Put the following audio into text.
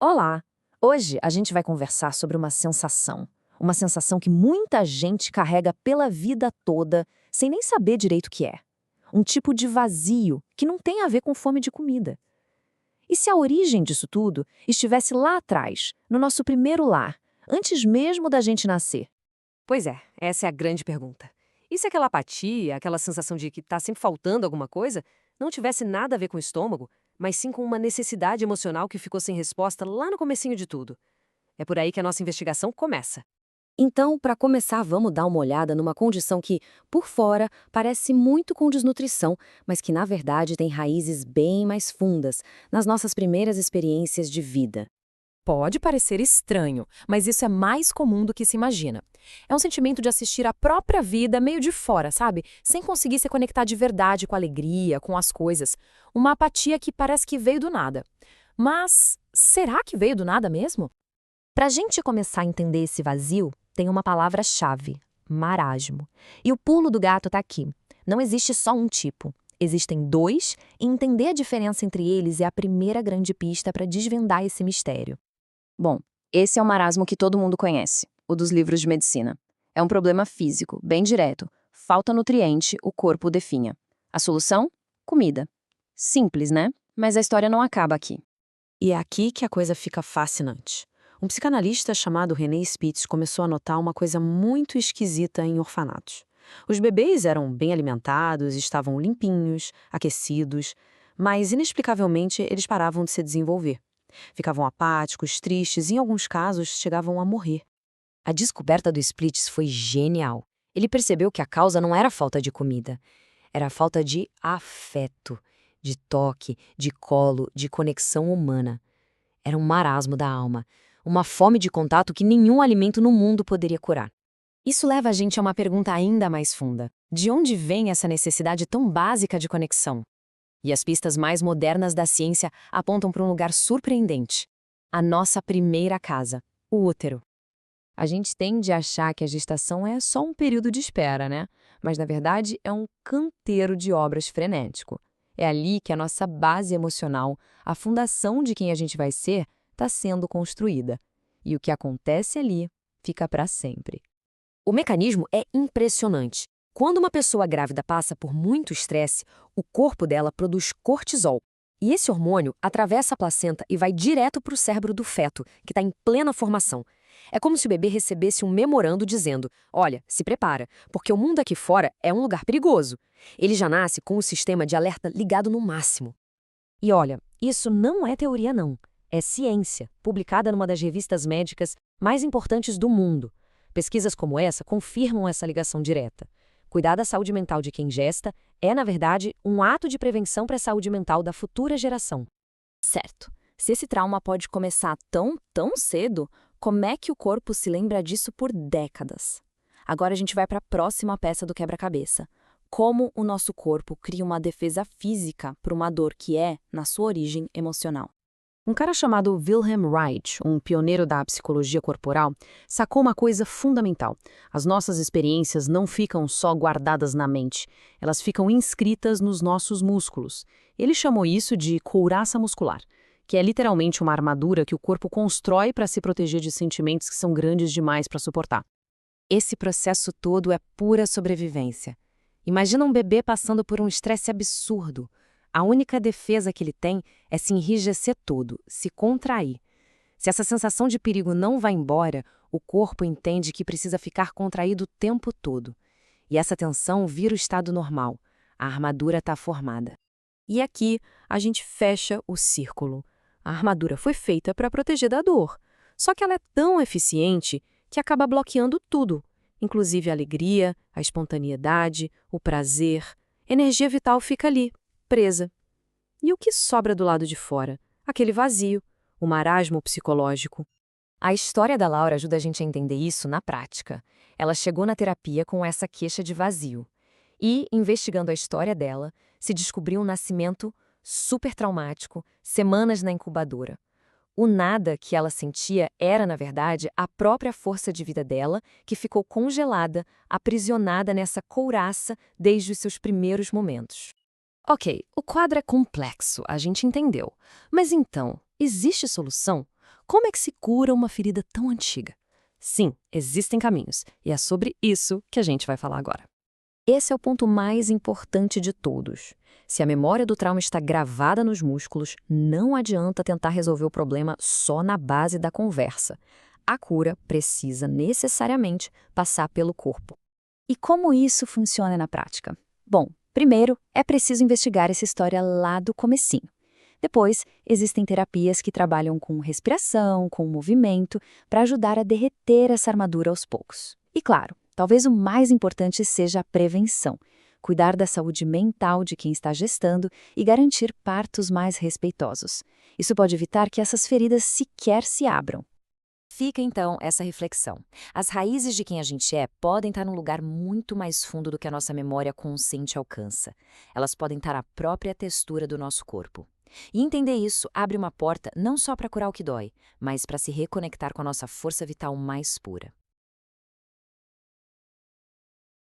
Olá! Hoje a gente vai conversar sobre uma sensação que muita gente carrega pela vida toda, sem nem saber direito o que é. Um tipo de vazio que não tem a ver com fome de comida. E se a origem disso tudo estivesse lá atrás, no nosso primeiro lar, antes mesmo da gente nascer? Pois é, essa é a grande pergunta. E se aquela apatia, aquela sensação de que está sempre faltando alguma coisa, não tivesse nada a ver com o estômago, mas sim com uma necessidade emocional que ficou sem resposta lá no comecinho de tudo? É por aí que a nossa investigação começa. Então, para começar, vamos dar uma olhada numa condição que, por fora, parece muito com desnutrição, mas que na verdade tem raízes bem mais fundas nas nossas primeiras experiências de vida. Pode parecer estranho, mas isso é mais comum do que se imagina. É um sentimento de assistir a própria vida meio de fora, sabe? Sem conseguir se conectar de verdade com a alegria, com as coisas. Uma apatia que parece que veio do nada. Mas será que veio do nada mesmo? Para a gente começar a entender esse vazio, tem uma palavra-chave: marasmo. E o pulo do gato está aqui. Não existe só um tipo. Existem dois, e entender a diferença entre eles é a primeira grande pista para desvendar esse mistério. Bom, esse é o marasmo que todo mundo conhece, o dos livros de medicina. É um problema físico, bem direto. Falta nutriente, o corpo definha. A solução? Comida. Simples, né? Mas a história não acaba aqui. E é aqui que a coisa fica fascinante. Um psicanalista chamado René Spitz começou a notar uma coisa muito esquisita em orfanatos. Os bebês eram bem alimentados, estavam limpinhos, aquecidos, mas inexplicavelmente eles paravam de se desenvolver. Ficavam apáticos, tristes e, em alguns casos, chegavam a morrer. A descoberta do Splits foi genial. Ele percebeu que a causa não era a falta de comida, era a falta de afeto, de toque, de colo, de conexão humana. Era um marasmo da alma, uma fome de contato que nenhum alimento no mundo poderia curar. Isso leva a gente a uma pergunta ainda mais funda. De onde vem essa necessidade tão básica de conexão? E as pistas mais modernas da ciência apontam para um lugar surpreendente: a nossa primeira casa, o útero. A gente tende a achar que a gestação é só um período de espera, né? Mas, na verdade, é um canteiro de obras frenético. É ali que a nossa base emocional, a fundação de quem a gente vai ser, está sendo construída. E o que acontece ali fica para sempre. O mecanismo é impressionante. Quando uma pessoa grávida passa por muito estresse, o corpo dela produz cortisol. E esse hormônio atravessa a placenta e vai direto para o cérebro do feto, que está em plena formação. É como se o bebê recebesse um memorando dizendo: olha, se prepara, porque o mundo aqui fora é um lugar perigoso. Ele já nasce com o sistema de alerta ligado no máximo. E olha, isso não é teoria não. É ciência, publicada numa das revistas médicas mais importantes do mundo. Pesquisas como essa confirmam essa ligação direta. Cuidar da saúde mental de quem gesta é, na verdade, um ato de prevenção para a saúde mental da futura geração. Certo. Se esse trauma pode começar tão cedo, como é que o corpo se lembra disso por décadas? Agora a gente vai para a próxima peça do quebra-cabeça. Como o nosso corpo cria uma defesa física para uma dor que é, na sua origem, emocional. Um cara chamado Wilhelm Reich, um pioneiro da psicologia corporal, sacou uma coisa fundamental. As nossas experiências não ficam só guardadas na mente, elas ficam inscritas nos nossos músculos. Ele chamou isso de couraça muscular, que é literalmente uma armadura que o corpo constrói para se proteger de sentimentos que são grandes demais para suportar. Esse processo todo é pura sobrevivência. Imagina um bebê passando por um estresse absurdo. A única defesa que ele tem é se enrijecer todo, se contrair. Se essa sensação de perigo não vai embora, o corpo entende que precisa ficar contraído o tempo todo. E essa tensão vira o estado normal. A armadura está formada. E aqui a gente fecha o círculo. A armadura foi feita para proteger da dor. Só que ela é tão eficiente que acaba bloqueando tudo, inclusive a alegria, a espontaneidade, o prazer. Energia vital fica ali, presa. E o que sobra do lado de fora? Aquele vazio, o marasmo psicológico. A história da Laura ajuda a gente a entender isso na prática. Ela chegou na terapia com essa queixa de vazio. E, investigando a história dela, se descobriu um nascimento super traumático, semanas na incubadora. O nada que ela sentia era, na verdade, a própria força de vida dela, que ficou congelada, aprisionada nessa couraça desde os seus primeiros momentos. Ok, o quadro é complexo, a gente entendeu. Mas então, Existe solução? Como é que se cura uma ferida tão antiga? Sim, existem caminhos, e é sobre isso que a gente vai falar agora. Esse é o ponto mais importante de todos. Se a memória do trauma está gravada nos músculos, não adianta tentar resolver o problema só na base da conversa. A cura precisa necessariamente passar pelo corpo. E como isso funciona na prática? Bom, primeiro é preciso investigar essa história lá do comecinho. Depois, existem terapias que trabalham com respiração, com movimento, para ajudar a derreter essa armadura aos poucos. E claro, talvez o mais importante seja a prevenção. Cuidar da saúde mental de quem está gestando e garantir partos mais respeitosos. Isso pode evitar que essas feridas sequer se abram. Fica então essa reflexão. As raízes de quem a gente é podem estar num lugar muito mais fundo do que a nossa memória consciente alcança. Elas podem estar na própria textura do nosso corpo. E entender isso abre uma porta não só para curar o que dói, mas para se reconectar com a nossa força vital mais pura.